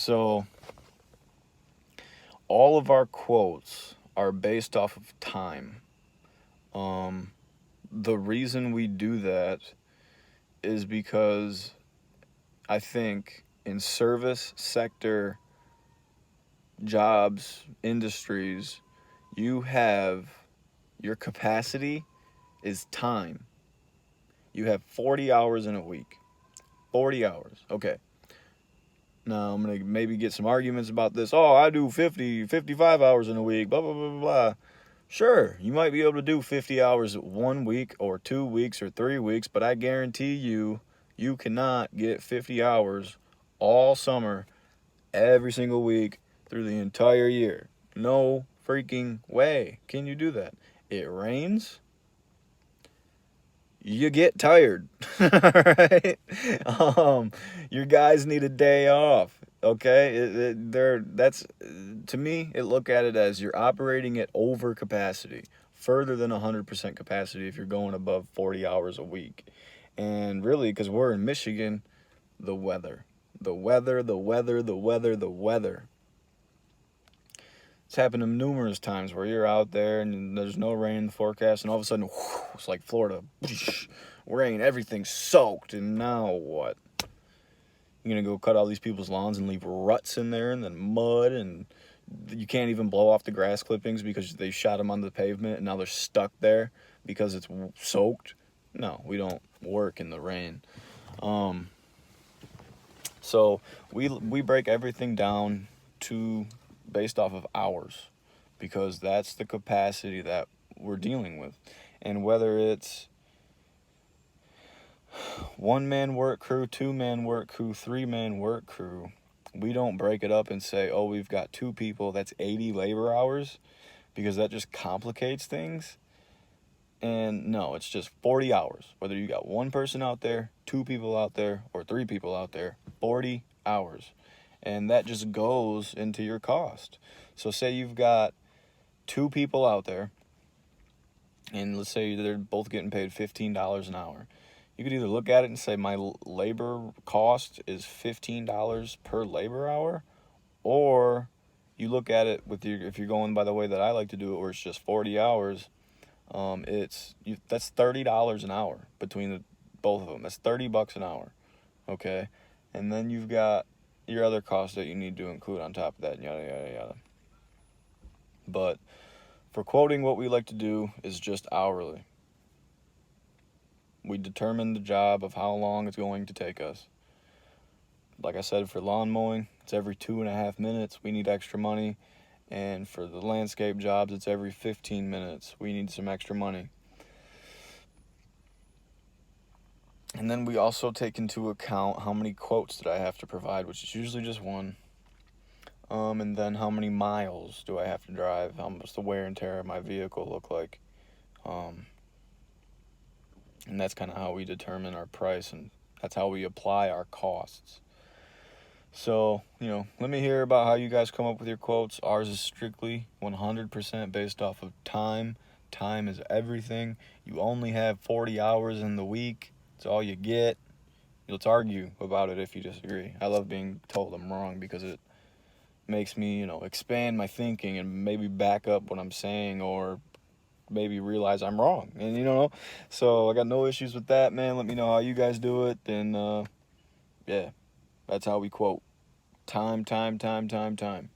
So all of our quotes are based off of time. Um, the reason we do that is because I think in service sector jobs, industries, you have your capacity is time. You have 40 hours in a week. 40 hours. Okay. Now I'm going to maybe get some arguments about this. Oh, I do 50, 55 hours in a week, blah, blah, blah, blah, blah. Sure, you might be able to do 50 hours 1 week or 2 weeks or 3 weeks, but I guarantee you, you cannot get 50 hours all summer, every single week, through the entire year. No freaking way can you do that. It rains, you get tired. Right? Your guys need a day off. Okay, that's to me. It look at it as you're operating at over capacity, further than 100% capacity if you're going above 40 hours a week. And really, because we're in Michigan, the weather, the weather, the weather, the weather, the weather. It's happened to numerous times where you're out there and there's no rain in the forecast, and all of a sudden, whoosh, it's like Florida, whoosh, rain, everything's soaked, and now what? You're gonna go cut all these people's lawns and leave ruts in there, and then mud, and you can't even blow off the grass clippings because they shot them on the pavement, and now they're stuck there because it's soaked. No, we don't work in the rain. Um, so we break everything down to based off of hours because that's the capacity that we're dealing with. And whether it's 1-man work crew, 2-man work crew, 3-man work crew, we don't break it up and say, oh, we've got 2 people, that's 80 labor hours, because that just complicates things. And no, it's just 40 hours. Whether you got 1 person out there, 2 people out there, or 3 people out there, 40 hours. And that just goes into your cost. So say you've got 2 people out there, and let's say they're both getting paid $15 an hour. You could either look at it and say my labor cost is $15 per labor hour, or you look at it with your, if you're going by the way that I like to do it, where it's just 40 hours, that's $30 an hour between the both of them. That's $30 an hour, okay? And then you've got your other costs that you need to include on top of that, yada yada yada. But for quoting, what we like to do is just hourly. We determine the job of how long it's going to take us. Like I said, for lawn mowing, it's every 2.5 minutes. We need extra money. And for the landscape jobs, it's every 15 minutes. We need some extra money. And then we also take into account how many quotes that I have to provide, which is usually just 1. And then how many miles do I have to drive? How much the wear and tear of my vehicle look like? And that's kind of how we determine our price, and that's how we apply our costs. So, let me hear about how you guys come up with your quotes. Ours is strictly 100% based off of time. Time is everything. You only have 40 hours in the week. It's all you get. Let's argue about it if you disagree. I love being told I'm wrong because it makes me, expand my thinking and maybe back up what I'm saying, or maybe realize I'm wrong. And, so I got no issues with that, man. Let me know how you guys do it. And, yeah, that's how we quote. Time, time, time, time, time.